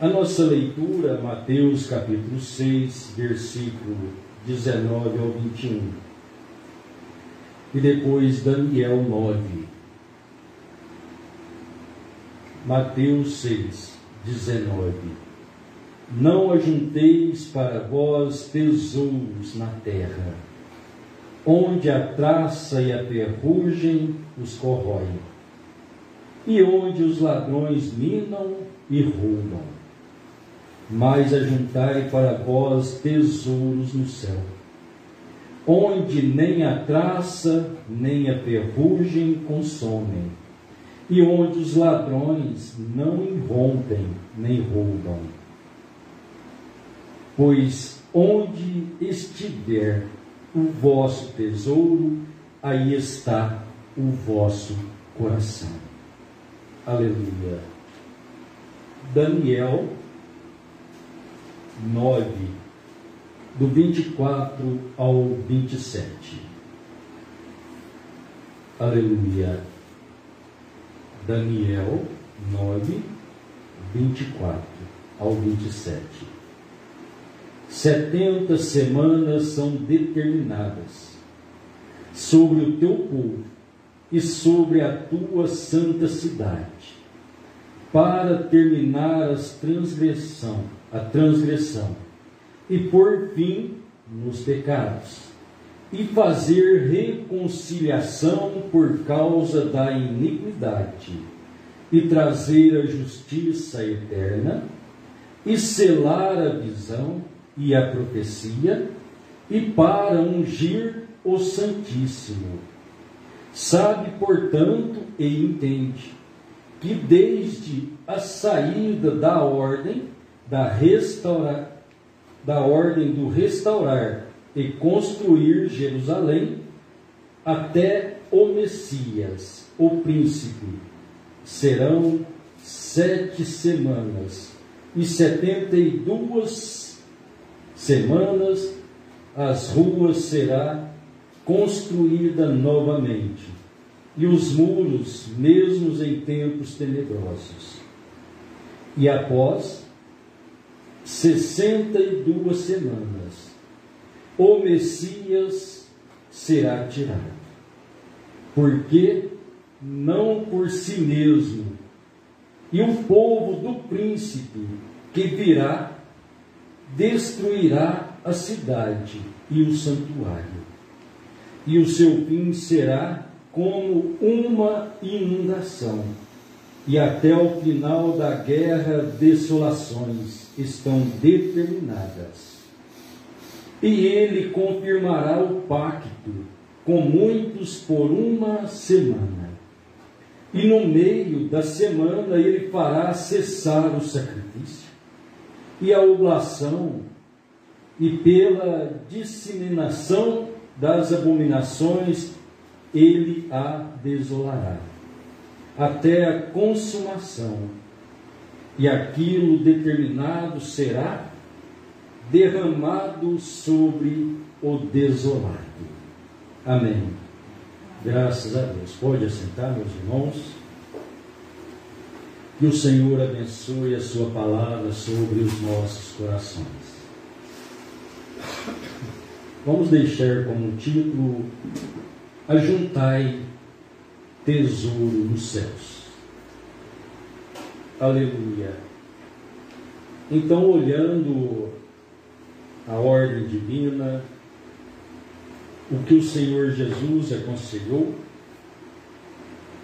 A nossa leitura, Mateus capítulo 6, versículo 19 ao 21. E depois Daniel 9. Mateus 6, 19. Não ajunteis para vós tesouros na terra, onde a traça e a ferrugem os corroem, e onde os ladrões minam e roubam. Mas ajuntai para vós tesouros no céu, onde nem a traça nem a ferrugem consomem, e onde os ladrões não irrompem nem roubam. Pois onde estiver o vosso tesouro, aí está o vosso coração. Aleluia. Daniel 9, do 24 ao 27. Aleluia. Daniel 9, 24 ao 27. 70 semanas são determinadas sobre o teu povo e sobre a tua santa cidade, para terminar a transgressão e pôr fim nos pecados, e fazer reconciliação por causa da iniquidade, e trazer a justiça eterna, e selar a visão e a profecia, e para ungir o Santíssimo. Sabe, portanto, e entende, que desde a saída da ordem do restaurar e construir Jerusalém, até o Messias, o príncipe, serão 7 semanas, e 72 semanas as ruas será construída novamente, e os muros, mesmos em tempos tenebrosos. E após 62 semanas, o Messias será tirado, porque não por si mesmo, e o povo do príncipe que virá destruirá a cidade e o santuário, e o seu fim será como uma inundação, e até o final da guerra desolações estão determinadas. E ele confirmará o pacto com muitos por 1 semana, e no meio da semana ele fará cessar o sacrifício e a oblação, e pela disseminação das abominações ele a desolará, até a consumação, e aquilo determinado será derramado sobre o desolado. Amém. Graças a Deus. Pode assentar, meus irmãos. Que o Senhor abençoe a sua palavra sobre os nossos corações. Vamos deixar como título: ajuntai tesouro nos céus. Aleluia. Então, olhando a ordem divina, o que o Senhor Jesus aconselhou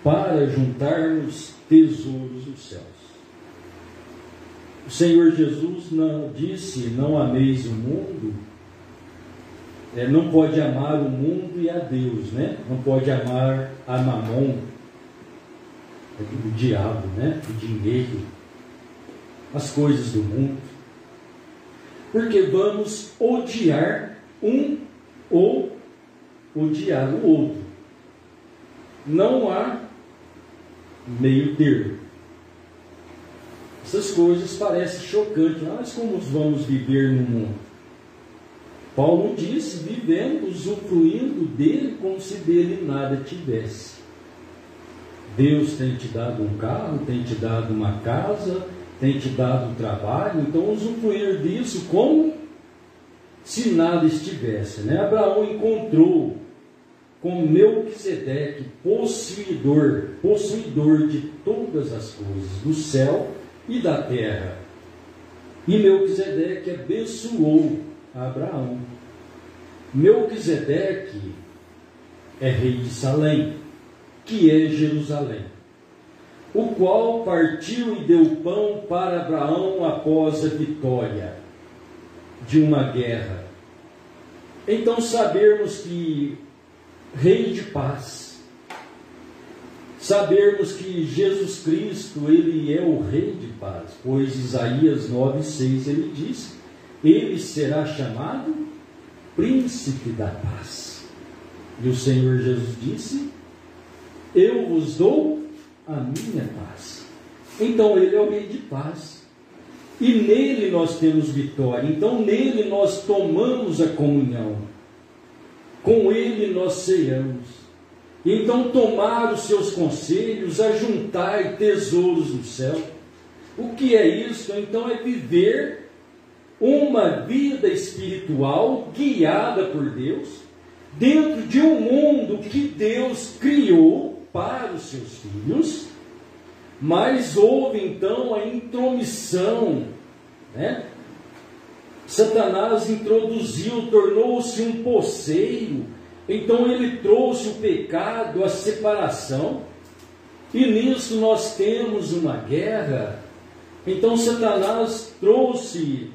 para juntarmos tesouros nos céus. O Senhor Jesus disse: não ameis o mundo. Não pode amar o mundo e a Deus, né? Não pode amar a Mamon, o diabo, né? O dinheiro, as coisas do mundo, porque vamos odiar um ou odiar o outro. Não há meio termo. Essas coisas parecem chocantes. Mas como vamos viver no mundo? Paulo disse: vivendo, usufruindo dele como se dele nada tivesse. Deus tem te dado um carro, tem te dado uma casa, tem te dado trabalho, então usufruir disso como se nada estivesse, né? Abraão encontrou com Melquisedeque, possuidor de todas as coisas, do céu e da terra. E Melquisedeque abençoou a Abraão. Melquisedeque é rei de Salém, que é Jerusalém, o qual partiu e deu pão para Abraão após a vitória de uma guerra. Então sabermos que Rei de paz, sabermos que Jesus Cristo, Ele é o Rei de paz, pois Isaías 9,6 ele diz, Ele será chamado Príncipe da Paz. E o Senhor Jesus disse, eu vos dou a minha paz. Então Ele é o Rei de paz, e nele nós temos vitória, então nele nós tomamos a comunhão, com Ele nós ceamos. Então tomar os seus conselhos, ajuntai tesouros no céu. O que é isso? Então é viver uma vida espiritual guiada por Deus, dentro de um mundo que Deus criou para os seus filhos, mas houve então a intromissão, né? Satanás introduziu, tornou-se um poceiro, então ele trouxe o pecado, a separação, e nisso nós temos uma guerra. Então Satanás trouxe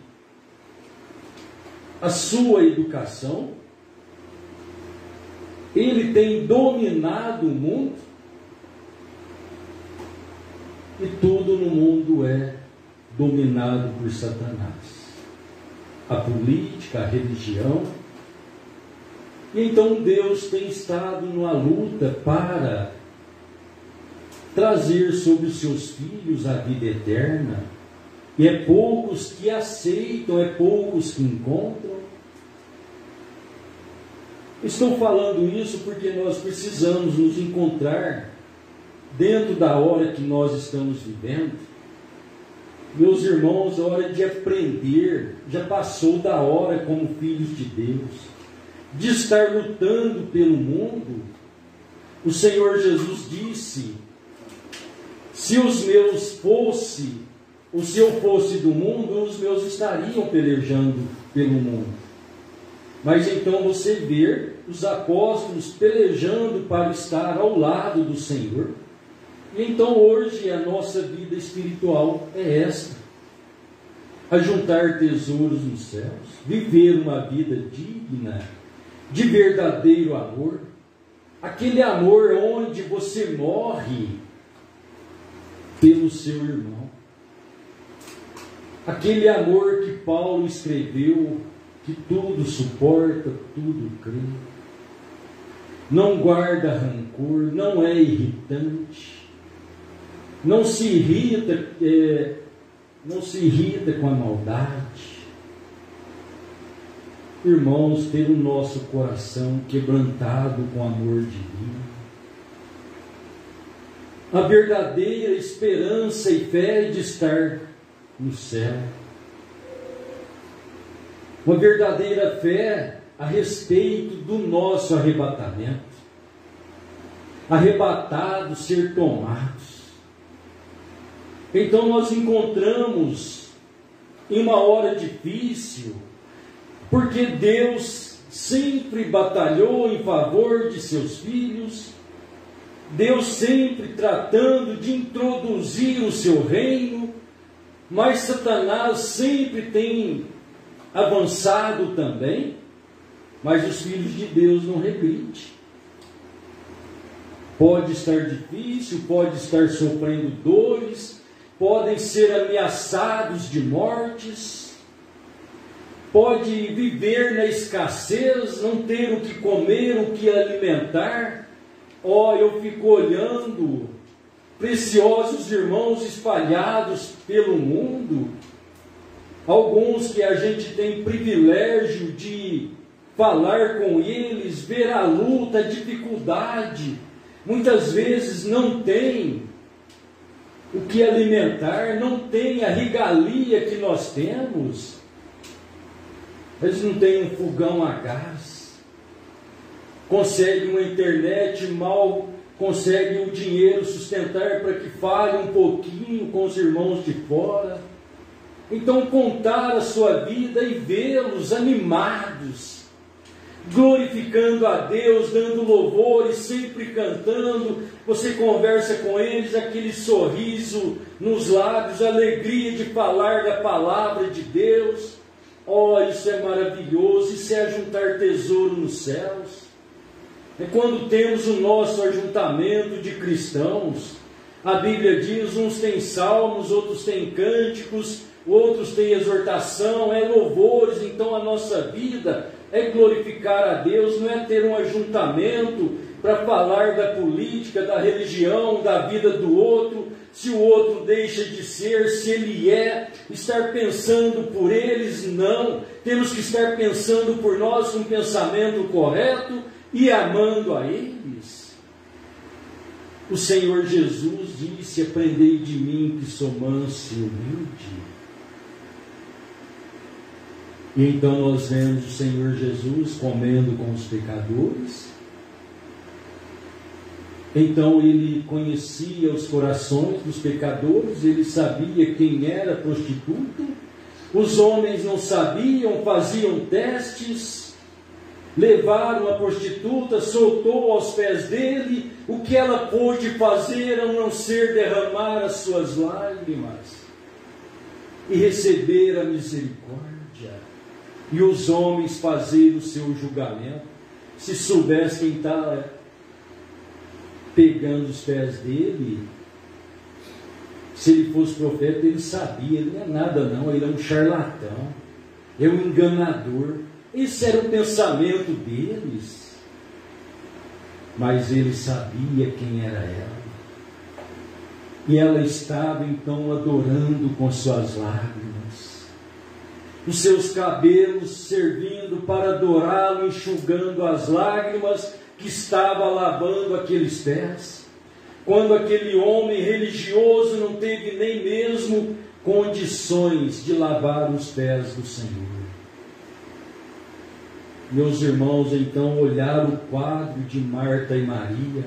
a sua educação, ele tem dominado o mundo, e tudo no mundo é dominado por Satanás. A política, a religião. E então Deus tem estado numa luta para trazer sobre os seus filhos a vida eterna. E é poucos que aceitam, é poucos que encontram. Estou falando isso porque nós precisamos nos encontrar dentro da hora que nós estamos vivendo. Meus irmãos, a hora de aprender já passou da hora como filhos de Deus, de estar lutando pelo mundo. O Senhor Jesus disse, se eu fosse do mundo, os meus estariam pelejando pelo mundo. Mas então você vê os apóstolos pelejando para estar ao lado do Senhor. E então hoje a nossa vida espiritual é esta: ajuntar tesouros nos céus, viver uma vida digna, de verdadeiro amor, aquele amor onde você morre pelo seu irmão, aquele amor que Paulo escreveu, que tudo suporta, tudo crê, não guarda rancor, não é irritante, não se irrita com a maldade. Irmãos, ter o nosso coração quebrantado com amor divino, a verdadeira esperança e fé de estar no céu, uma verdadeira fé a respeito do nosso arrebatamento, arrebatados, ser tomados. Então nós encontramos em uma hora difícil, porque Deus sempre batalhou em favor de seus filhos, Deus sempre tratando de introduzir o seu reino, mas Satanás sempre tem avançado também, mas os filhos de Deus não regridem. Pode estar difícil, pode estar sofrendo dores, podem ser ameaçados de mortes, pode viver na escassez, não ter o que comer, o que alimentar. Eu fico olhando preciosos irmãos espalhados pelo mundo, alguns que a gente tem privilégio de falar com eles, ver a luta, a dificuldade, muitas vezes não tem o que alimentar, não tem a regalia que nós temos. Eles não têm um fogão a gás, conseguem uma internet, mal conseguem o dinheiro sustentar para que fale um pouquinho com os irmãos de fora. Então, contar a sua vida e vê-los animados, glorificando a Deus, dando louvores, sempre cantando. Você conversa com eles, aquele sorriso nos lábios, a alegria de falar da palavra de Deus. Oh, isso é maravilhoso, isso é ajuntar tesouro nos céus. É quando temos o nosso ajuntamento de cristãos. A Bíblia diz, uns têm salmos, outros têm cânticos, outros têm exortação, é louvores. Então a nossa vida é glorificar a Deus, não é ter um ajuntamento para falar da política, da religião, da vida do outro, se o outro deixa de ser, se ele é, estar pensando por eles, não. Temos que estar pensando por nós com um pensamento correto e amando a eles. O Senhor Jesus disse, aprendei de mim que sou manso e humilde. E então nós vemos o Senhor Jesus comendo com os pecadores. Então ele conhecia os corações dos pecadores, ele sabia quem era prostituta. Os homens não sabiam, faziam testes, levaram a prostituta, soltou aos pés dele. O que ela pôde fazer a não ser derramar as suas lágrimas e receber a misericórdia. E os homens fazer o seu julgamento. Se soubesse quem está pegando os pés dele, se ele fosse profeta, ele sabia, ele não é nada não, ele é um charlatão, é um enganador. Esse era o pensamento deles. Mas ele sabia quem era ela. E ela estava então adorando com suas lágrimas, os seus cabelos servindo para adorá-lo, enxugando as lágrimas que estava lavando aqueles pés. Quando aquele homem religioso não teve nem mesmo condições de lavar os pés do Senhor. Meus irmãos, então olharam o quadro de Marta e Maria.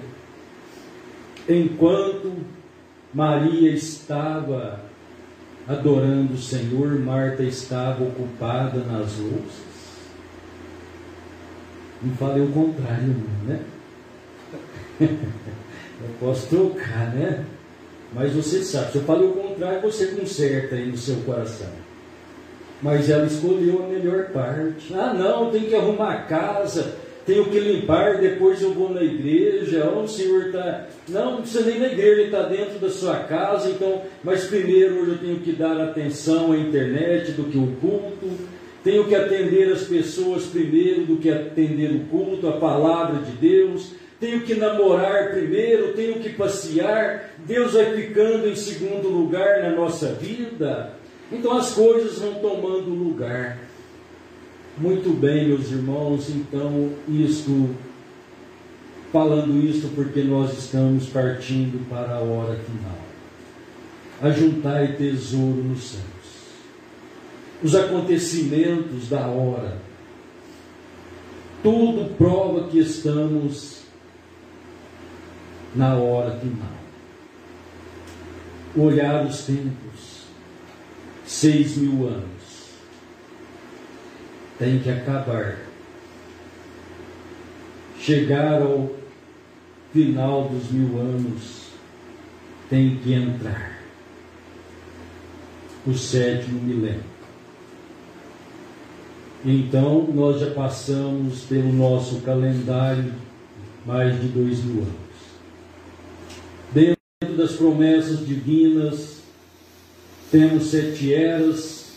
Enquanto Maria estava adorando o Senhor, Marta estava ocupada nas louças. Não falei o contrário, né? Eu posso trocar, né? Mas você sabe, se eu falei o contrário, você conserta aí no seu coração. Mas ela escolheu a melhor parte. Ah, não, tem que arrumar a casa, tenho que limpar, depois eu vou na igreja. Oh, o Senhor está... Não precisa nem na igreja, ele está dentro da sua casa. Então, mas primeiro hoje eu tenho que dar atenção à internet do que o culto. Tenho que atender as pessoas primeiro do que atender o culto, a palavra de Deus. Tenho que namorar primeiro, tenho que passear. Deus vai ficando em segundo lugar na nossa vida. Então as coisas vão tomando lugar. Muito bem, meus irmãos, então falando isto porque nós estamos partindo para a hora final. Ajuntai tesouro nos céus. Os acontecimentos da hora, tudo prova que estamos na hora final. Olhar os tempos, 6.000 anos, tem que acabar. Chegar ao final dos 1.000 anos, tem que entrar o 7º milênio. Então, nós já passamos pelo nosso calendário mais de 2.000 anos. Dentro das promessas divinas, temos 7 eras,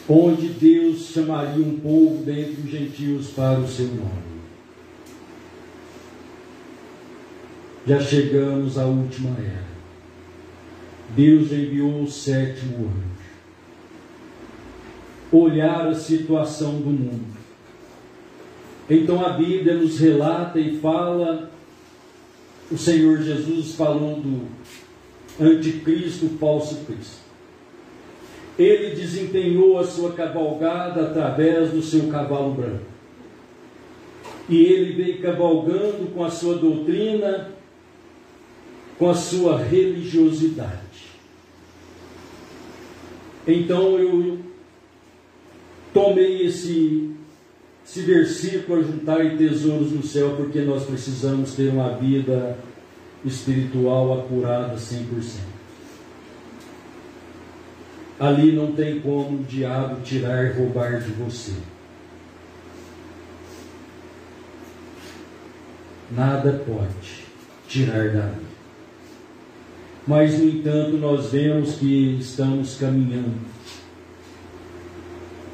onde Deus chamaria um povo dentre os gentios para o seu nome. Já chegamos à última era. Deus enviou o 7º anjo. Olhar a situação do mundo. Então a Bíblia nos relata e fala, o Senhor Jesus falou anticristo, falso Cristo. Ele desempenhou a sua cavalgada através do seu cavalo branco. E ele veio cavalgando com a sua doutrina, com a sua religiosidade. Então eu tomei esse versículo, ajuntai tesouros no céu, porque nós precisamos ter uma vida espiritual apurada 100%. Ali não tem como o diabo tirar e roubar de você. Nada pode tirar dali. Mas, no entanto, nós vemos que estamos caminhando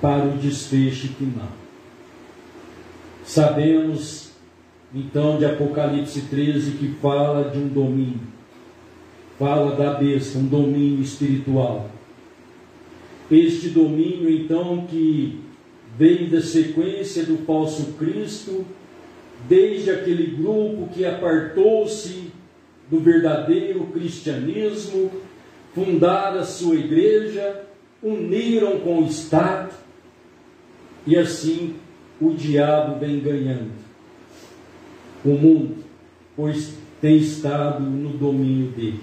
para o desfecho final. Sabemos, então, de Apocalipse 13, que fala de um domínio. Fala da besta, um domínio espiritual. Este domínio, então, que vem da sequência do falso Cristo, desde aquele grupo que apartou-se do verdadeiro cristianismo, fundaram a sua igreja, uniram com o Estado, e assim o diabo vem ganhando o mundo, pois tem estado no domínio dele.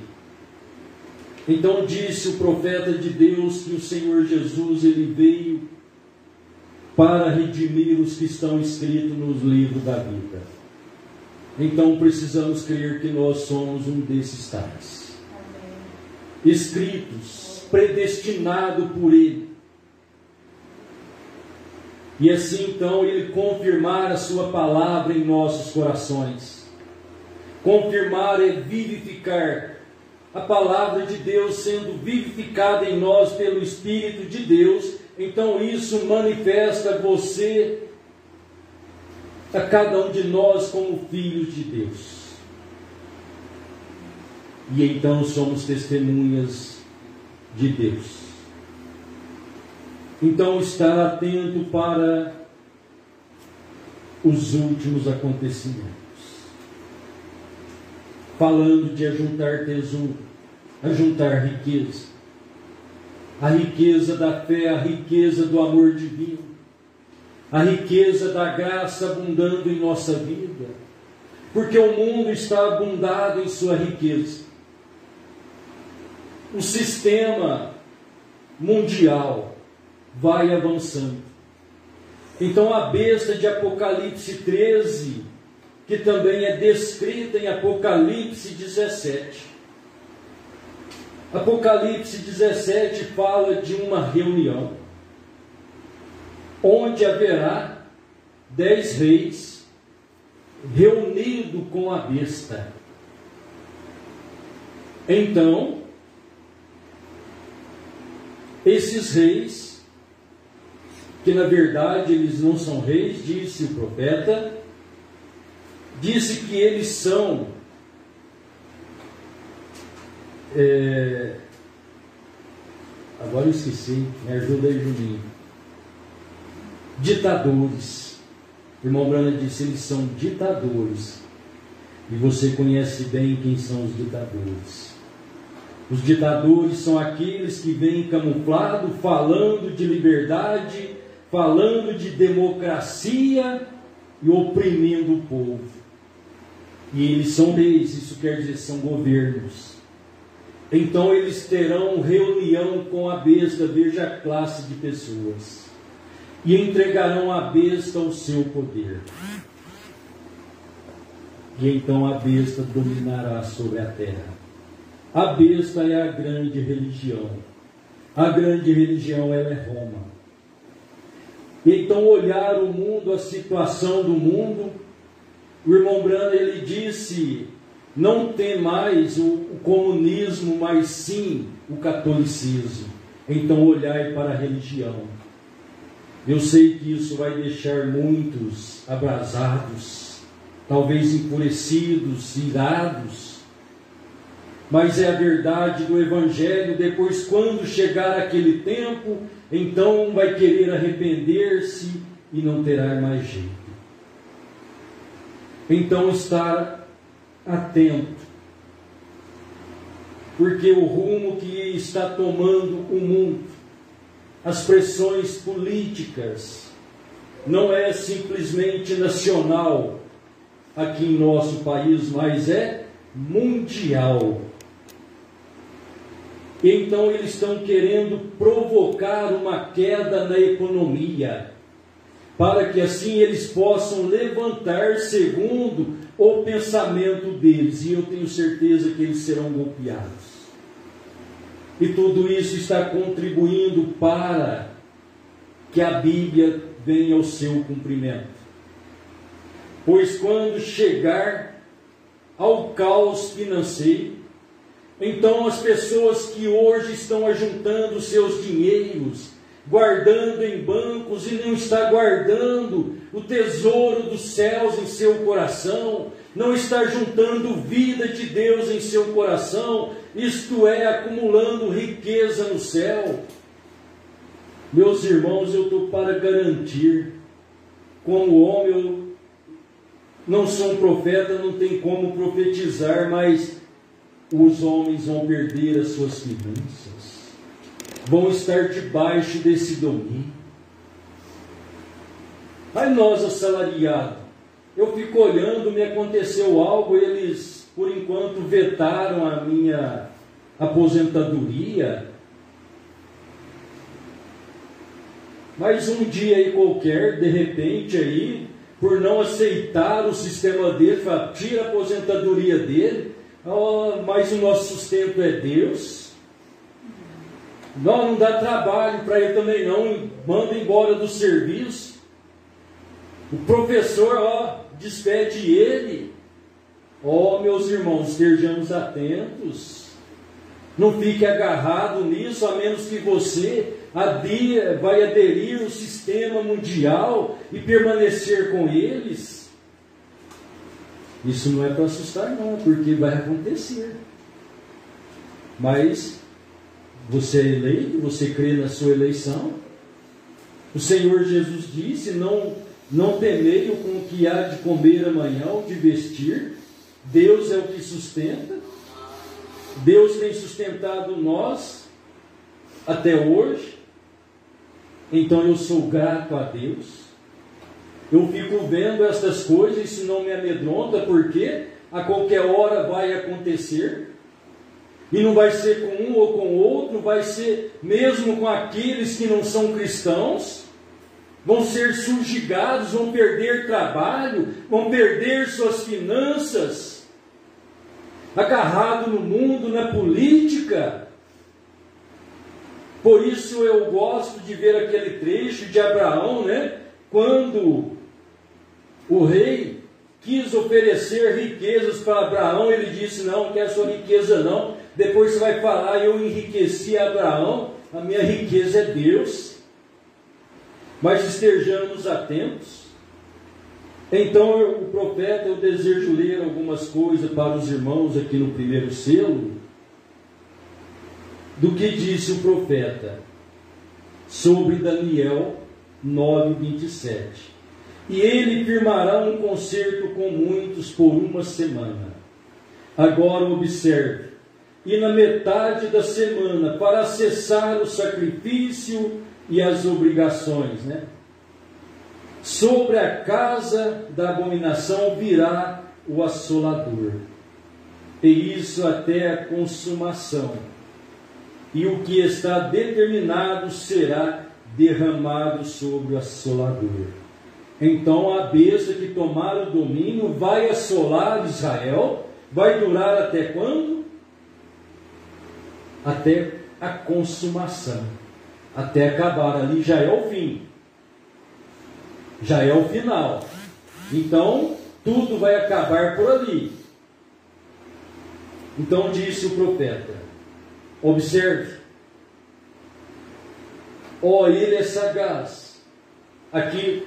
Então disse o profeta de Deus que o Senhor Jesus, ele veio para redimir os que estão escritos nos livros da vida. Então precisamos crer que nós somos um desses tais. Amém. Escritos, predestinados por Ele. E assim então Ele confirmar a sua palavra em nossos corações. Confirmar é vivificar. A palavra de Deus sendo vivificada em nós pelo Espírito de Deus, então isso manifesta você, a cada um de nós, como filhos de Deus. E então somos testemunhas de Deus. Então estar atento para os últimos acontecimentos. Falando de ajuntar tesouro, ajuntar riqueza. A riqueza da fé, a riqueza do amor divino. A riqueza da graça abundando em nossa vida. Porque o mundo está abundado em sua riqueza. O sistema mundial vai avançando. Então a besta de Apocalipse 13, que também é descrita em Apocalipse 17. Apocalipse 17 fala de uma reunião, onde haverá 10 reis reunidos com a besta. Então, esses reis, que na verdade eles não são reis, disse o profeta, disse que eles são agora eu esqueci, me ajuda aí, Juninho. Ditadores. O irmão Brana disse, eles são ditadores. E você conhece bem quem são os ditadores. Os ditadores são aqueles que vêm camuflados, falando de liberdade, falando de democracia e oprimindo o povo. E eles são reis, isso quer dizer, são governos. Então eles terão reunião com a besta, veja a classe de pessoas, e entregarão à besta o seu poder. E então a besta dominará sobre a terra. A besta é a grande religião. A grande religião, ela é Roma. E então olhar o mundo, a situação do mundo, o irmão Brana, ele disse, não tem mais o comunismo, mas sim o catolicismo. Então olhai para a religião. Eu sei que isso vai deixar muitos abrasados, talvez enfurecidos, irados, mas é a verdade do Evangelho. Depois, quando chegar aquele tempo, então um vai querer arrepender-se e não terá mais jeito. Então estar atento. porque o rumo que está tomando o mundo, as pressões políticas, não é simplesmente nacional aqui em nosso país, mas é mundial. Então eles estão querendo provocar uma queda na economia, para que assim eles possam levantar segundo o pensamento deles, e eu tenho certeza que eles serão golpeados. E tudo isso está contribuindo para que a Bíblia venha ao seu cumprimento. Pois quando chegar ao caos financeiro, então as pessoas que hoje estão ajuntando seus dinheiros, guardando em bancos e não está guardando o tesouro dos céus em seu coração, não está juntando vida de Deus em seu coração, isto é, acumulando riqueza no céu. Meus irmãos, eu estou para garantir, como homem, eu não sou um profeta, não tem como profetizar, mas os homens vão perder as suas finanças, vão estar debaixo desse domínio. Aí nós, assalariados, eu fico olhando, me aconteceu algo, eles, por enquanto, vetaram a minha aposentadoria, mas um dia aí qualquer, de repente aí, por não aceitar o sistema dele, fala, tira a aposentadoria dele, mas o nosso sustento é Deus. Não dá trabalho para ele também não, manda embora do serviço. O professor, despede ele. Meus irmãos, estejamos atentos. Não fique agarrado nisso, a menos que você vai aderir ao sistema mundial e permanecer com eles. Isso não é para assustar não, porque vai acontecer. Mas você é eleito, você crê na sua eleição. O Senhor Jesus disse, não temei com o que há de comer amanhã ou de vestir. Deus é o que sustenta. Deus tem sustentado nós até hoje. Então eu sou grato a Deus. Eu fico vendo essas coisas, isso não me amedronta, porque a qualquer hora vai acontecer. E não vai ser com um ou com outro, vai ser mesmo com aqueles que não são cristãos. Vão ser subjugados, vão perder trabalho, vão perder suas finanças, agarrado no mundo, na política. Por isso eu gosto de ver aquele trecho de Abraão, quando o rei quis oferecer riquezas para Abraão, ele disse, não quer sua riqueza não. Depois você vai falar, eu enriqueci Abraão, a minha riqueza é Deus. Mas estejamos atentos. Então o profeta, eu desejo ler algumas coisas para os irmãos aqui no primeiro selo, do que disse o profeta sobre Daniel 9:27. E ele firmará um concerto com muitos por uma semana. Agora observe, e na metade da semana, para cessar o sacrifício e as obrigações, sobre a casa da abominação virá o assolador, e isso até a consumação, e o que está determinado será derramado sobre o assolador. Então a besta que tomar o domínio vai assolar Israel. Vai durar até quando? Até a consumação, até acabar. Ali já é o fim, já é o final. Então tudo vai acabar por ali. Então disse o profeta, observe, ele é sagaz. Aqui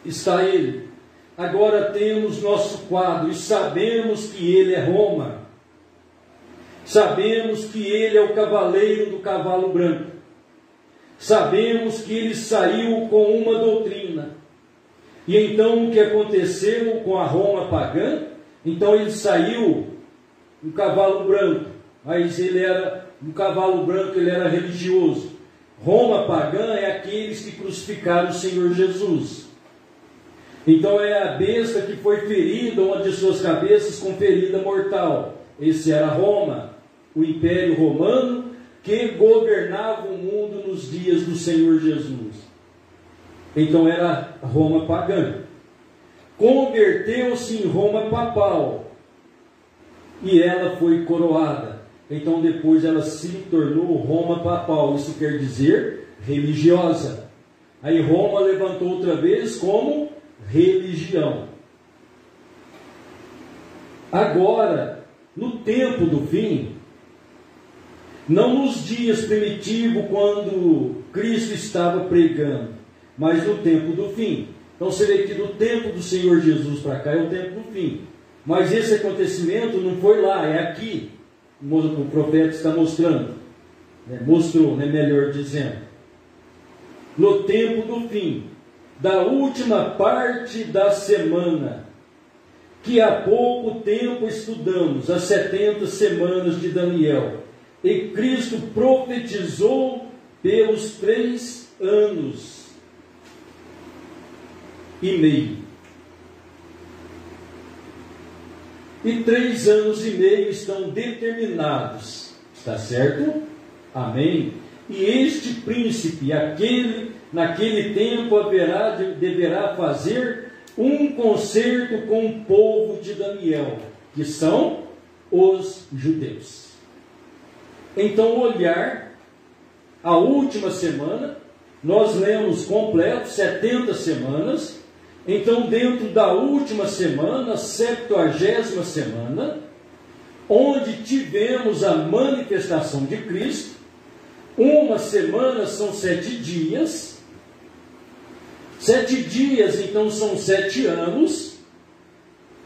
está ele. Agora temos nosso quadro e sabemos que ele é Roma. Sabemos que ele é o cavaleiro do cavalo branco. Sabemos que ele saiu com uma doutrina. E então o que aconteceu com a Roma pagã? Então ele saiu um cavalo branco, mas ele era um cavalo branco, ele era religioso. Roma pagã é aqueles que crucificaram o Senhor Jesus. Então é a besta que foi ferida, uma de suas cabeças com ferida mortal. Esse era Roma, o Império Romano, que governava o mundo nos dias do Senhor Jesus. Então era Roma pagã. Converteu-se em Roma papal e ela foi coroada. Então depois ela se tornou Roma papal. Isso quer dizer religiosa. Aí Roma levantou outra vez como religião. Agora, no tempo do fim, não nos dias primitivos, quando Cristo estava pregando, mas no tempo do fim. Então você vê que do tempo do Senhor Jesus para cá é o tempo do fim. Mas esse acontecimento não foi lá, é aqui. O profeta está mostrando. Mostrou, melhor dizendo. No tempo do fim, da última parte da semana, que há pouco tempo estudamos, as 70 semanas de Daniel. E Cristo profetizou pelos 3 anos e meio. E 3 anos e meio estão determinados. Está certo? Amém? E este príncipe, naquele tempo deverá fazer um concerto com o povo de Daniel, que são os judeus. Então, olhar a última semana, nós lemos completo 70 semanas. Então, dentro da última semana, 70ª semana, onde tivemos a manifestação de Cristo, uma semana são 7 dias, 7 dias então são 7 anos.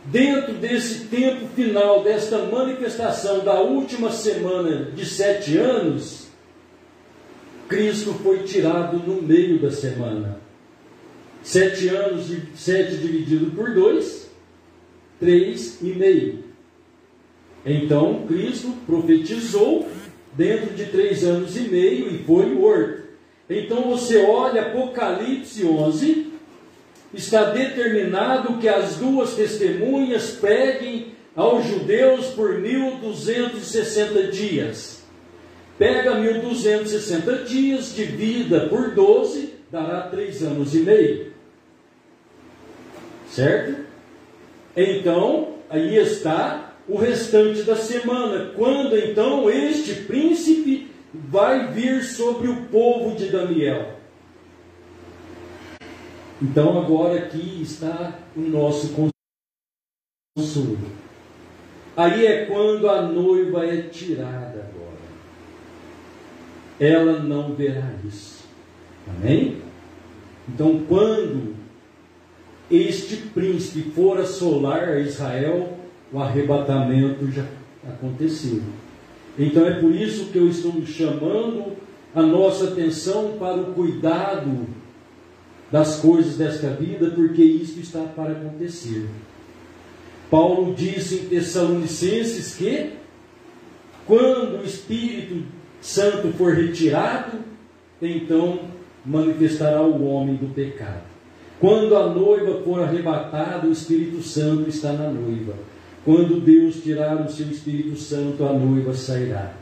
Dentro desse tempo final, desta manifestação da última semana de 7 anos, Cristo foi tirado no meio da semana. 7 anos, 7 dividido por 2, 3,5. Então, Cristo profetizou dentro de 3 anos e meio e foi morto. Então, você olha Apocalipse 11, está determinado que as 2 testemunhas preguem aos judeus por 1260 dias. Pega 1260 dias, divida por 12, dará 3 anos e meio. Certo? Então, aí está o restante da semana. Quando então este príncipe vai vir sobre o povo de Daniel. Então agora aqui está o nosso consolo. Aí é quando a noiva é tirada agora. Ela não verá isso. Amém? Então quando este príncipe for assolar a Israel, o arrebatamento já aconteceu. Então é por isso que eu estou chamando a nossa atenção para o cuidado das coisas desta vida, porque isso está para acontecer. Paulo disse em Tessalonicenses que quando o Espírito Santo for retirado, então manifestará o homem do pecado. Quando a noiva for arrebatada, o Espírito Santo está na noiva. Quando Deus tirar o seu Espírito Santo, a noiva sairá.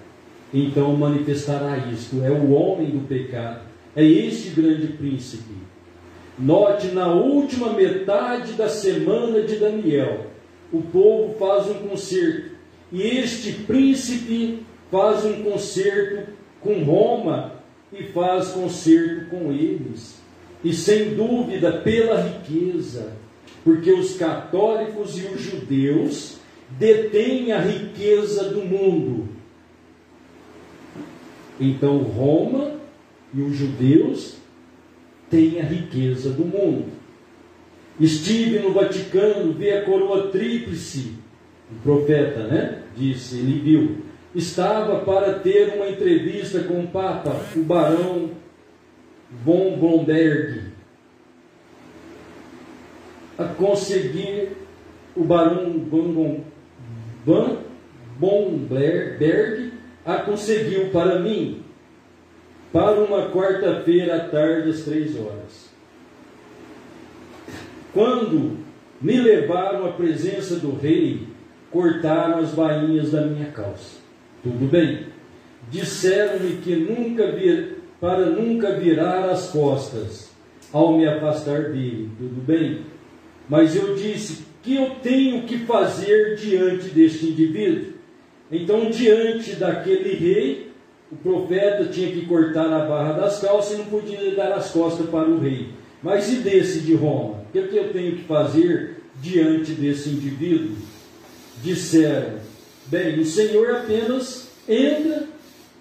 Então manifestará isto. É o homem do pecado. É este grande príncipe. Note, na última metade da semana de Daniel, o povo faz um concerto. E este príncipe faz um concerto com Roma e faz concerto com eles. E sem dúvida pela riqueza, porque os católicos e os judeus detêm a riqueza do mundo. Então Roma e os judeus têm a riqueza do mundo. Estive no Vaticano, vi a coroa tríplice, o profeta, disse, ele viu. Estava para ter uma entrevista com o Papa, o Barão von Blomberg. A conseguir, o Barão von Blomberg a conseguiu para mim, para uma quarta-feira à tarde, às 3 horas. Quando me levaram à presença do rei, cortaram as bainhas da minha calça. Tudo bem. Disseram-me que para nunca virar as costas ao me afastar dele. Tudo bem. Mas eu disse: que eu tenho que fazer diante deste indivíduo? Então, diante daquele rei, o profeta tinha que cortar a barra das calças e não podia dar as costas para o rei. Mas e desse de Roma? O que eu tenho que fazer diante desse indivíduo? Disseram: bem, o Senhor apenas entra,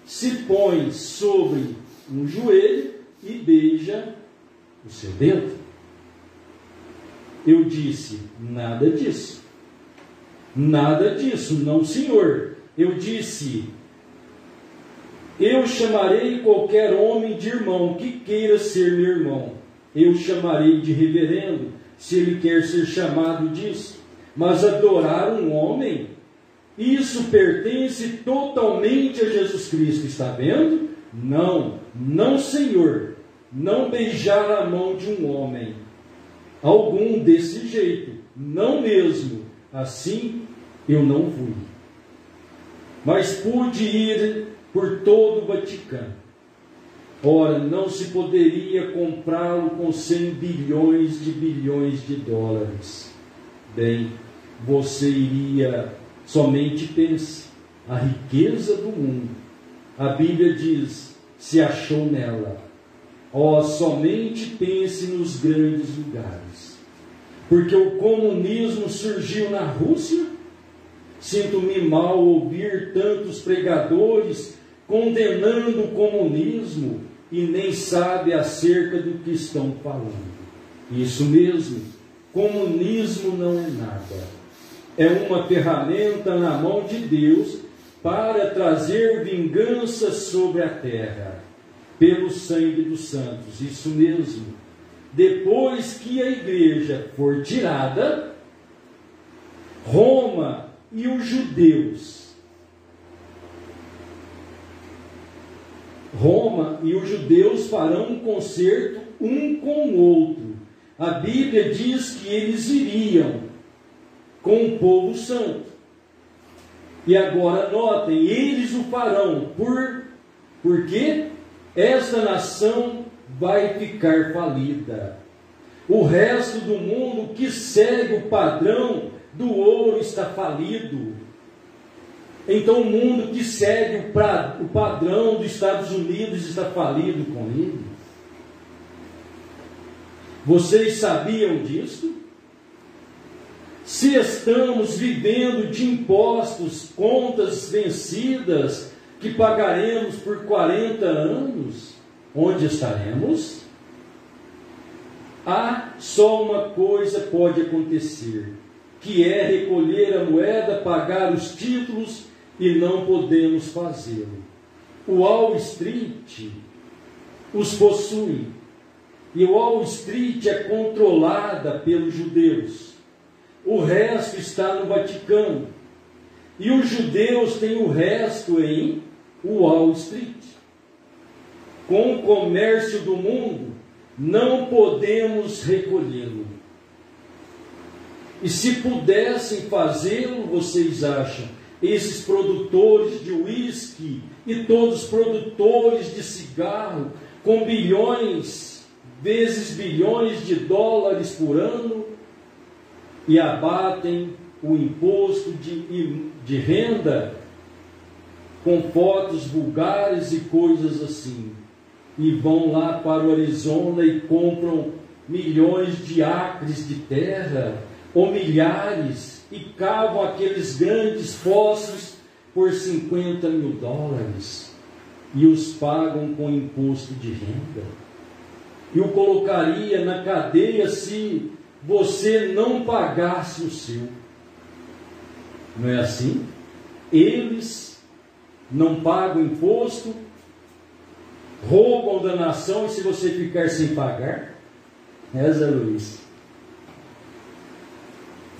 se põe sobre um joelho e beija o seu dedo. Eu disse: nada disso. Nada disso, não, senhor. Eu disse: eu chamarei qualquer homem de irmão que queira ser meu irmão. Eu chamarei de reverendo, se ele quer ser chamado disso. Mas adorar um homem, isso pertence totalmente a Jesus Cristo. Está vendo? Não, não, senhor. Não beijar a mão de um homem algum desse jeito, não mesmo. Assim eu não fui. Mas pude ir por todo o Vaticano. Ora, não se poderia comprá-lo com 100 bilhões de dólares. Bem, você iria, somente pense, a riqueza do mundo. A Bíblia diz: se achou nela. Ó, somente pense nos grandes lugares. Porque o comunismo surgiu na Rússia. Sinto-me mal ouvir tantos pregadores condenando o comunismo e nem sabe acerca do que estão falando. Isso mesmo, comunismo não é nada. É uma ferramenta na mão de Deus para trazer vingança sobre a terra, pelo sangue dos santos. Isso mesmo. Depois que a igreja for tirada, Roma e os judeus farão um concerto um com o outro. A Bíblia diz que eles iriam com o povo santo. E agora notem, eles o farão. Por quê? Esta nação vai ficar falida. O resto do mundo que segue o padrão do ouro está falido. Então o mundo que segue o padrão dos Estados Unidos está falido com ele. Vocês sabiam disso? Se estamos vivendo de impostos, contas vencidas, que pagaremos por 40 anos, onde estaremos? Há só uma coisa pode acontecer, que é recolher a moeda, pagar os títulos, e não podemos fazê-lo. O Wall Street os possui, e o Wall Street é controlada pelos judeus. O resto está no Vaticano, e os judeus têm o resto em Wall Street. Com o comércio do mundo, não podemos recolhê-lo. E se pudessem fazê-lo, vocês acham, esses produtores de uísque e todos os produtores de cigarro, com bilhões, vezes bilhões de dólares por ano, e abatem o imposto de renda com fotos vulgares e coisas assim, e vão lá para o Arizona e compram milhões de acres de terra, ou milhares, e cavam aqueles grandes poços por 50 mil dólares, e os pagam com imposto de renda. E o colocaria na cadeia se você não pagasse o seu. Não é assim? Eles não pagam imposto, roubam da nação, e se você ficar sem pagar, Zé Luiz,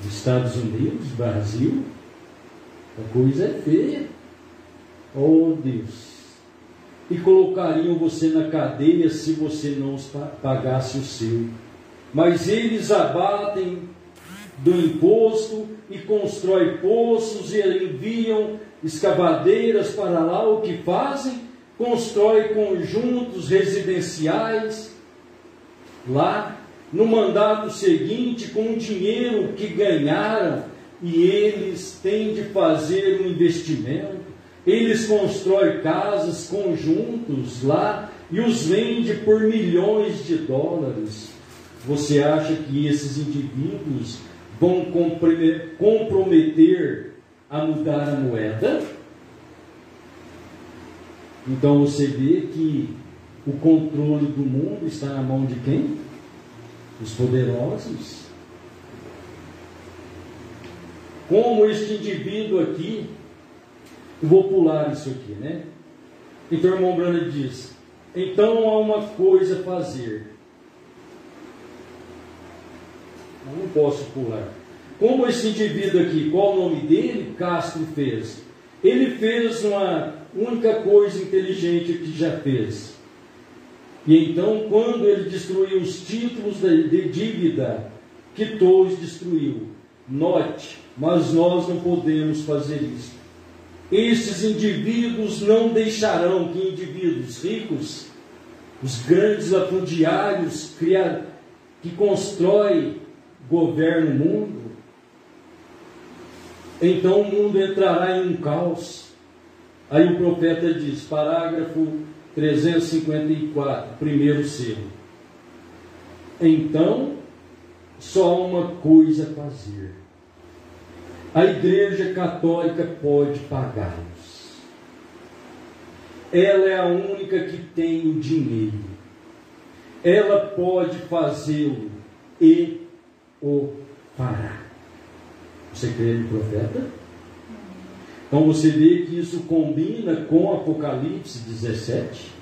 Estados Unidos, Brasil, a coisa é feia. Oh Deus! E colocariam você na cadeia se você não pagasse o seu. Mas eles abatem do imposto e constroem poços e enviam escavadeiras para lá. O que fazem? Constroem conjuntos residenciais lá. No mandato seguinte, com o dinheiro que ganharam, e eles têm de fazer um investimento. Eles constroem casas, conjuntos lá e os vendem por milhões de dólares. Você acha que esses indivíduos vão comprometer a mudar a moeda? Então você vê que o controle do mundo está na mão de quem? Os poderosos. Como este indivíduo aqui, eu vou pular isso aqui, né? Então o irmão Branham diz: então há uma coisa a fazer. Eu não posso pular. Como esse indivíduo aqui, qual o nome dele? Castro fez. Ele fez uma única coisa inteligente que já fez. E então, quando ele destruiu os títulos de dívida, quitou e destruiu. Note, mas nós não podemos fazer isso. Estes indivíduos não deixarão que indivíduos ricos, os grandes latifundiários que constroem, governam o mundo, então o mundo entrará em um caos. Aí o profeta diz, parágrafo 354, primeiro selo. Então, só há uma coisa a fazer. A Igreja Católica pode pagá-los. Ela é a única que tem o dinheiro. Ela pode fazê-lo e o fará. Você crê no profeta? Então você vê que isso combina com Apocalipse 17,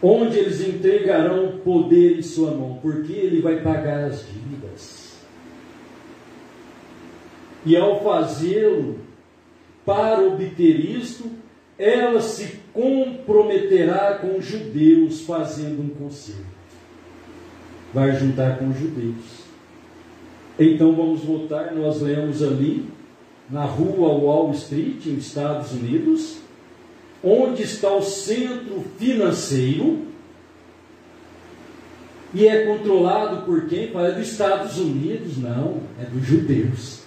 onde eles entregarão poder em sua mão, porque ele vai pagar as dívidas. E ao fazê-lo, para obter isto, ela se comprometerá com os judeus, fazendo um concerto. Vai juntar com os judeus. Então vamos voltar, nós lemos ali, na rua Wall Street, nos Estados Unidos, onde está o centro financeiro, e é controlado por quem? É dos Estados Unidos? Não, é dos judeus.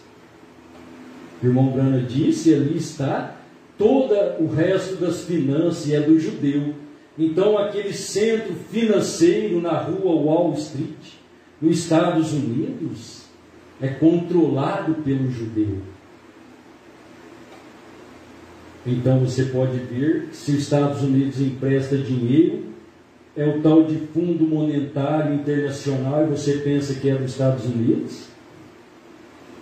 O irmão Branham disse, ali está todo o resto das finanças, e é do judeu. Então aquele centro financeiro na rua Wall Street, nos Estados Unidos, é controlado pelo judeu. Então você pode ver, se os Estados Unidos empresta dinheiro, é o tal de Fundo Monetário Internacional, e você pensa que é dos Estados Unidos?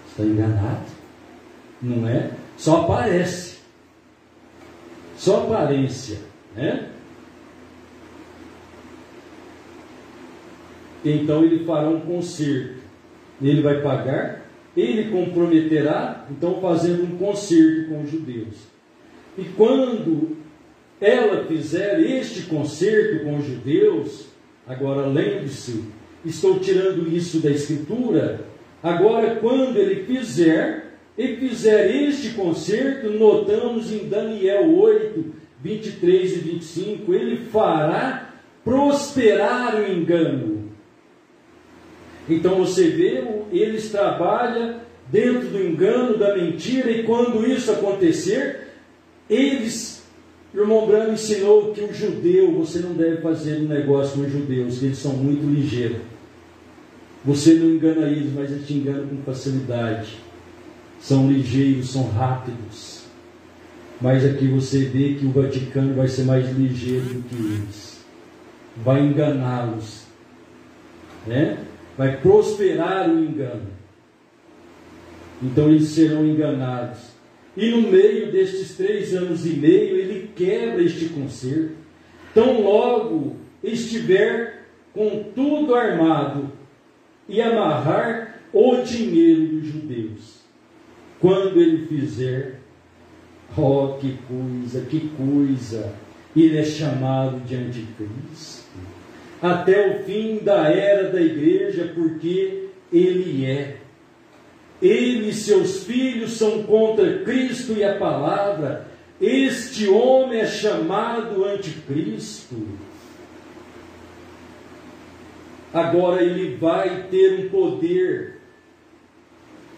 Está enganado. Não é? Só aparece. Só aparência, né? Então ele fará um concerto. Ele vai pagar, ele comprometerá, então fazendo um concerto com os judeus. E quando ela fizer este concerto com os judeus, agora lembre-se, estou tirando isso da Escritura, agora quando ele fizer este concerto, notamos em Daniel 8, 23 e 25, ele fará prosperar o engano. Então você vê, eles trabalham dentro do engano, da mentira, e quando isso acontecer, o irmão Branham ensinou que o judeu, você não deve fazer um negócio com os judeus, que eles são muito ligeiros. Você não engana eles, mas eles te enganam com facilidade. São ligeiros, são rápidos. Mas aqui você vê que o Vaticano vai ser mais ligeiro do que eles. Vai enganá-los. Né? Vai prosperar o engano. Então eles serão enganados. E no meio destes 3 anos e meio, ele quebra este concerto. Tão logo estiver com tudo armado e amarrar o dinheiro dos judeus. Quando ele fizer, Oh, que coisa, que coisa! Ele é chamado de anticristo. Até o fim da era da igreja, porque ele é. Ele e seus filhos são contra Cristo e a palavra. Este homem é chamado anticristo. Agora ele vai ter um poder.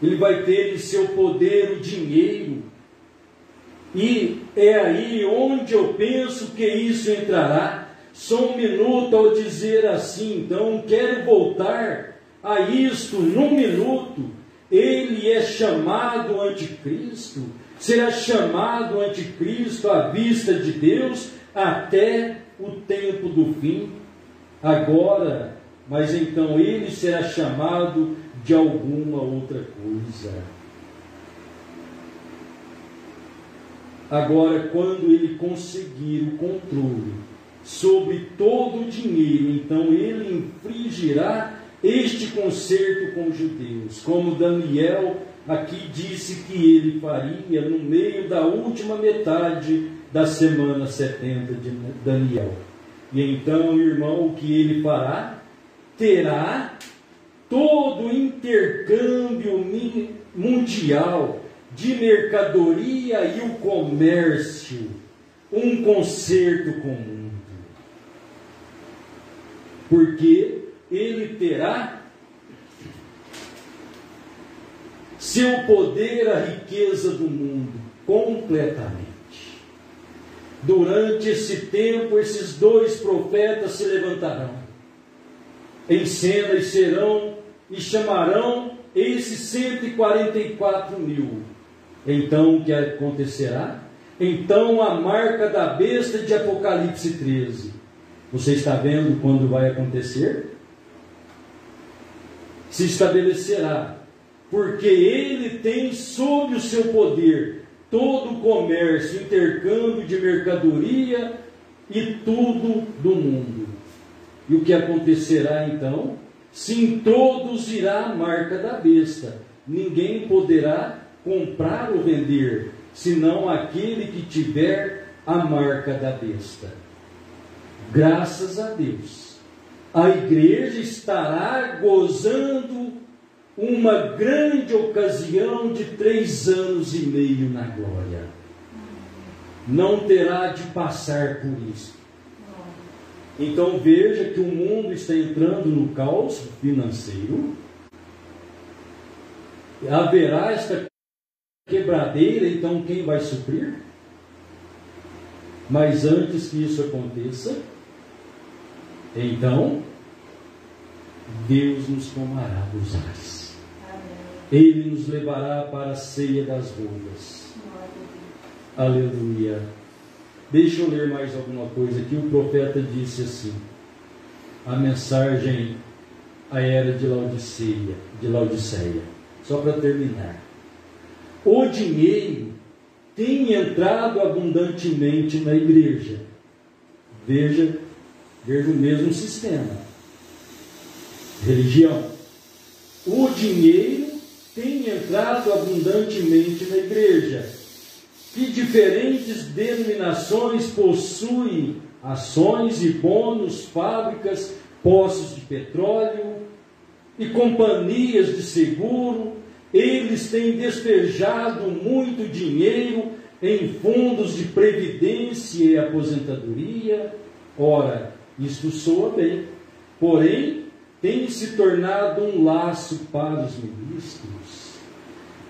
Ele vai ter em seu poder o dinheiro. E é aí onde eu penso que isso entrará. Só um minuto ao dizer assim, então quero voltar a isto num minuto. Ele é chamado anticristo, será chamado anticristo à vista de Deus até o tempo do fim. Agora, mas então ele será chamado de alguma outra coisa. Agora, quando ele conseguir o controle sobre todo o dinheiro, então ele infringirá este concerto com os judeus, como Daniel aqui disse que ele faria no meio da última metade da semana 70 de Daniel. E então, irmão, o que ele fará? Terá todo o intercâmbio mundial de mercadoria e o comércio, um concerto com o mundo. Porque ele terá seu poder, a riqueza do mundo, completamente. Durante esse tempo, esses dois profetas se levantarão em cena e chamarão esses 144 mil. Então, o que acontecerá? Então, a marca da besta de Apocalipse 13. Você está vendo quando vai acontecer? Se estabelecerá, porque ele tem sob o seu poder todo o comércio, intercâmbio de mercadoria e tudo do mundo. E o que acontecerá então? Se introduzirá a marca da besta, ninguém poderá comprar ou vender, senão aquele que tiver a marca da besta. Graças a Deus, a igreja estará gozando uma grande ocasião de 3 anos e meio na glória. Não terá de passar por isso. Então veja que o mundo está entrando no caos financeiro. Haverá esta quebradeira, então quem vai suprir? Mas antes que isso aconteça, então Deus nos tomará dos ares. Ele nos levará para a ceia das bodas. Aleluia. Deixa eu ler mais alguma coisa aqui. O profeta disse assim, a mensagem à era de Laodiceia. Só para terminar. O dinheiro tem entrado abundantemente na igreja. Veja o mesmo sistema. Religião. O dinheiro tem entrado abundantemente na igreja. Que diferentes denominações possuem ações e bônus, fábricas, poços de petróleo e companhias de seguro. Eles têm despejado muito dinheiro em fundos de previdência e aposentadoria. Ora, isto soa bem, porém tem se tornado um laço para os ministros,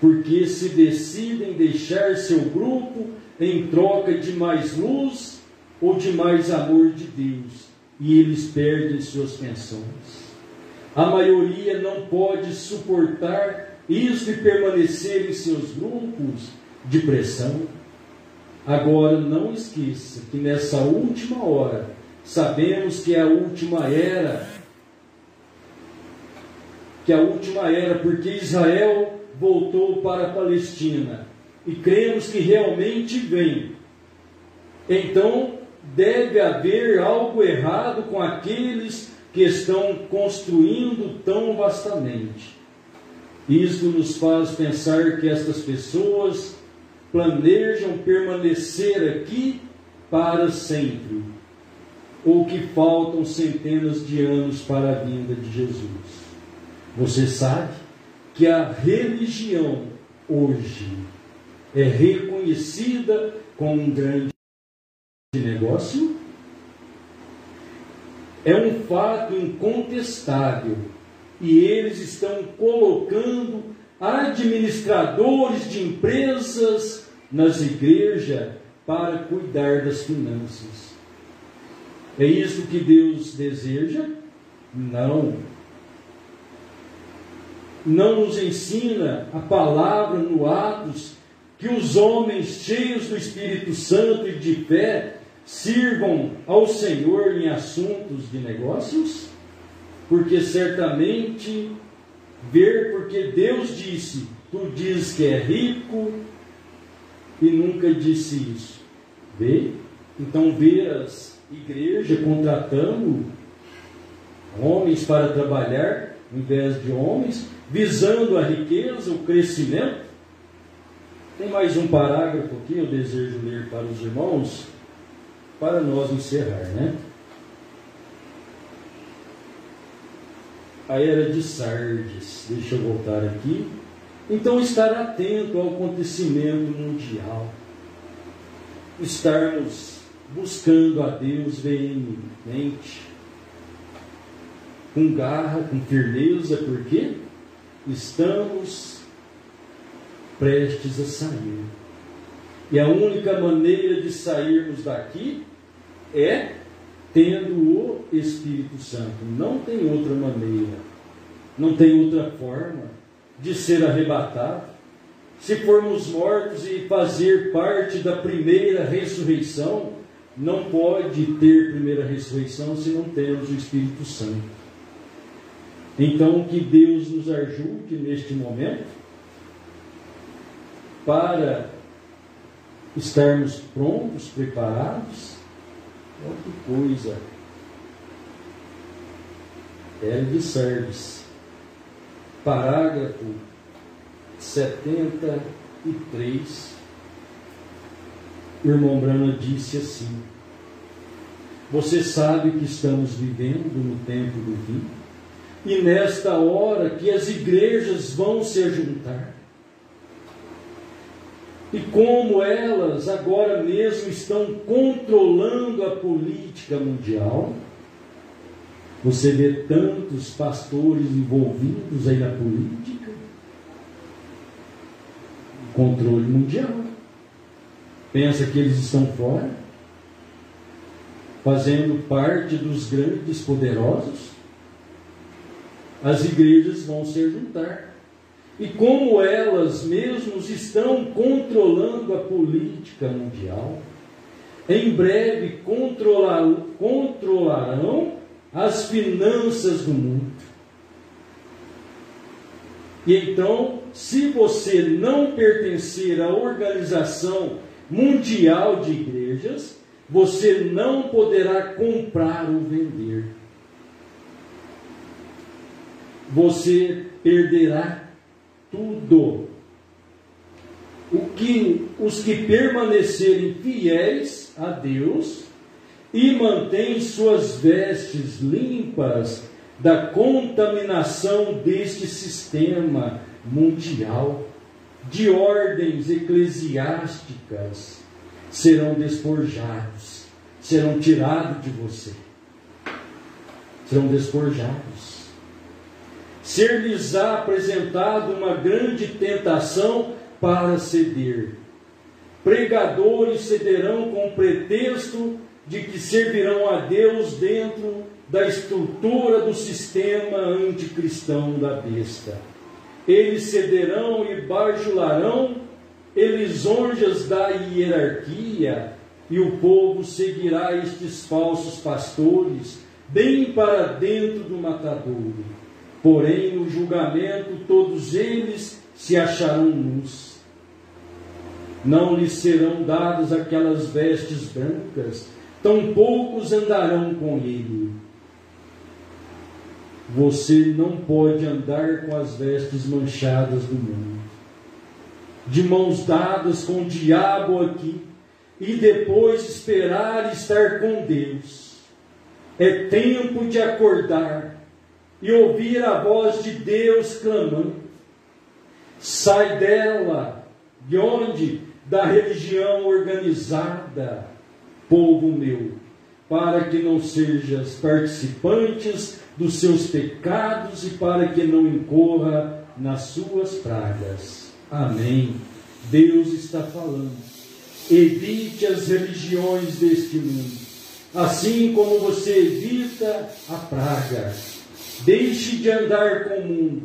porque se decidem deixar seu grupo em troca de mais luz ou de mais amor de Deus, e eles perdem suas pensões. A maioria não pode suportar isso e permanecer em seus grupos de pressão. Agora não esqueça que nessa última hora, sabemos que é a última era, porque Israel voltou para a Palestina, e cremos que realmente vem. Então deve haver algo errado com aqueles que estão construindo tão vastamente. Isto nos faz pensar que estas pessoas planejam permanecer aqui para sempre, ou que faltam centenas de anos para a vinda de Jesus. Você sabe que a religião hoje é reconhecida como um grande negócio? É um fato incontestável, e eles estão colocando administradores de empresas nas igrejas para cuidar das finanças. É isso que Deus deseja? Não. Não nos ensina a palavra no Atos que os homens cheios do Espírito Santo e de fé sirvam ao Senhor em assuntos de negócios? Porque certamente porque Deus disse, tu dizes que é rico e nunca disse isso. Vê? Então vê as igrejas contratando homens para trabalhar em vez de homens, visando a riqueza, o crescimento. Tem mais um parágrafo aqui, eu desejo ler para os irmãos, para nós encerrar, né? A era de Sardes, deixa eu voltar aqui. Então, estar atento ao acontecimento mundial, estarmos buscando a Deus veementemente, com garra, com firmeza, porque estamos prestes a sair. E a única maneira de sairmos daqui é tendo o Espírito Santo. Não tem outra maneira, não tem outra forma de ser arrebatado. Se formos mortos e fazer parte da primeira ressurreição, não pode ter primeira ressurreição se não temos o Espírito Santo. Então, que Deus nos ajude neste momento para estarmos prontos, preparados. Olha que coisa! Era de Sardes, parágrafo 73. O irmão Branham disse assim: você sabe que estamos vivendo no tempo do fim, e nesta hora que as igrejas vão se juntar. E como elas agora mesmo estão controlando a política mundial, você vê tantos pastores envolvidos aí na política, controle mundial. Pensa que eles estão fora, fazendo parte dos grandes poderosos? As igrejas vão se juntar. E como elas mesmas estão controlando a política mundial, em breve controlarão as finanças do mundo. E então, se você não pertencer à Organização Mundial de Igrejas, você não poderá comprar ou vender. Você perderá tudo. Os que permanecerem fiéis a Deus e mantêm suas vestes limpas da contaminação deste sistema mundial, de ordens eclesiásticas, serão despojados, serão tirados de você, serão despojados. Ser-lhes-á apresentado uma grande tentação para ceder. Pregadores cederão com o pretexto de que servirão a Deus dentro da estrutura do sistema anticristão da besta. Eles cederão e bajularão lisonjas da hierarquia, e o povo seguirá estes falsos pastores bem para dentro do matadouro. Porém, no julgamento, todos eles se acharão nus. Não lhes serão dadas aquelas vestes brancas, tão poucos andarão com ele. Você não pode andar com as vestes manchadas do mundo. de mãos dadas com o diabo aqui, e depois esperar estar com Deus. É tempo de acordar e ouvir a voz de Deus clamando. Sai dela, de onde? Da religião organizada, povo meu, para que não sejas participantes dos seus pecados e para que não incorra nas suas pragas. Amém. Deus está falando. Evite as religiões deste mundo, assim como você evita a praga. Deixe de andar com o mundo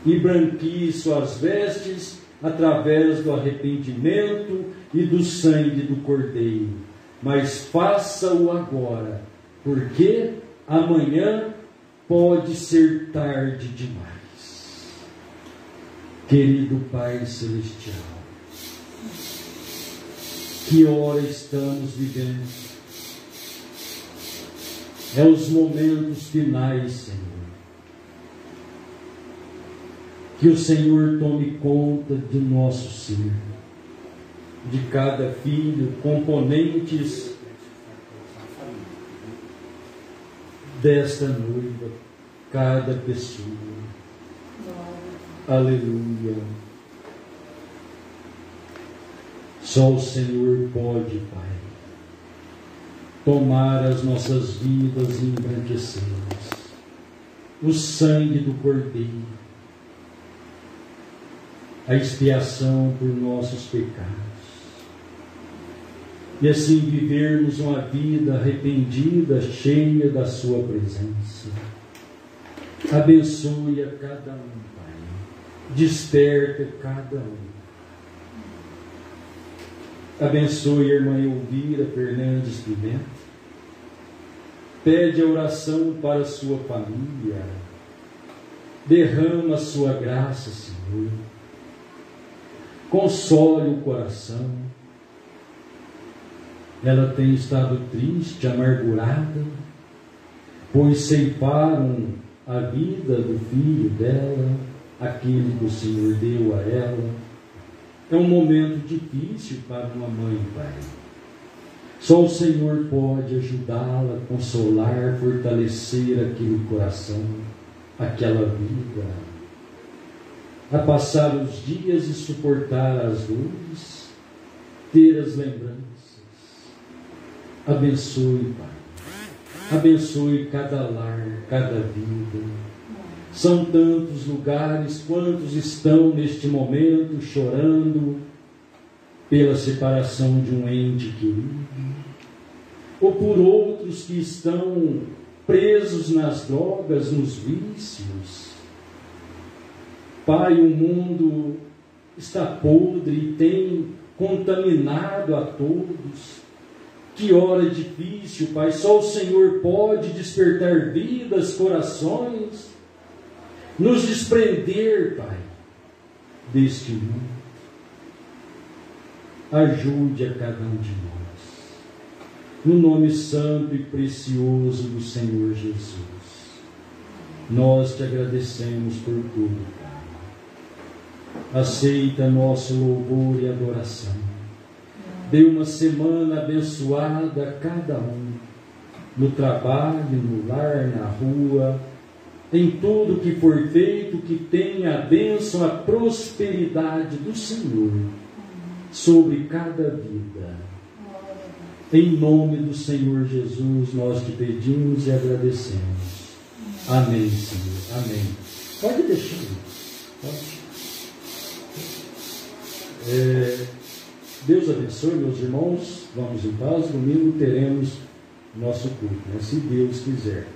e branqueie suas vestes através do arrependimento e do sangue do Cordeiro. Mas faça-o agora, porque amanhã pode ser tarde demais. Querido Pai Celestial, que hora estamos vivendo? É os momentos finais, Senhor. Que o Senhor tome conta de nosso ser, de cada filho, componentes desta noiva, cada pessoa. Aleluia. Só o Senhor pode, Pai, tomar as nossas vidas e embranquecê-las. O sangue do Cordeiro, a expiação por nossos pecados. E assim vivermos uma vida arrependida, cheia da sua presença. Abençoe a cada um, Pai. Desperta cada um. Abençoe a irmã Elvira Fernandes Pimenta. Pede a oração para a sua família. Derrama a sua graça, Senhor. Console o coração. Ela tem estado triste, amargurada, pois ceifaram a vida do filho dela, aquele que o Senhor deu a ela. É um momento difícil para uma mãe, Pai. Só o Senhor pode ajudá-la, consolar, fortalecer aquele coração, aquela vida, a passar os dias e suportar as dores, ter as lembranças. Abençoe, Pai. Abençoe cada lar, cada vida. São tantos lugares, quantos estão neste momento chorando pela separação de um ente querido, ou por outros que estão presos nas drogas, nos vícios. Pai, o mundo está podre e tem contaminado a todos. Que hora difícil, Pai. Só o Senhor pode despertar vidas, corações, nos desprender, Pai, deste mundo. Ajude a cada um de nós. No nome santo e precioso do Senhor Jesus, nós te agradecemos por tudo, Pai. Aceita nosso louvor e adoração. Dê uma semana abençoada a cada um, no trabalho, no lar, na rua, em tudo que for feito, que tenha a bênção, a prosperidade do Senhor sobre cada vida. Em nome do Senhor Jesus, nós te pedimos e agradecemos. Amém, Senhor. Amém. Pode deixar. Pode. Deus abençoe, meus irmãos. Vamos em paz. Domingo teremos nosso culto, né? Se Deus quiser.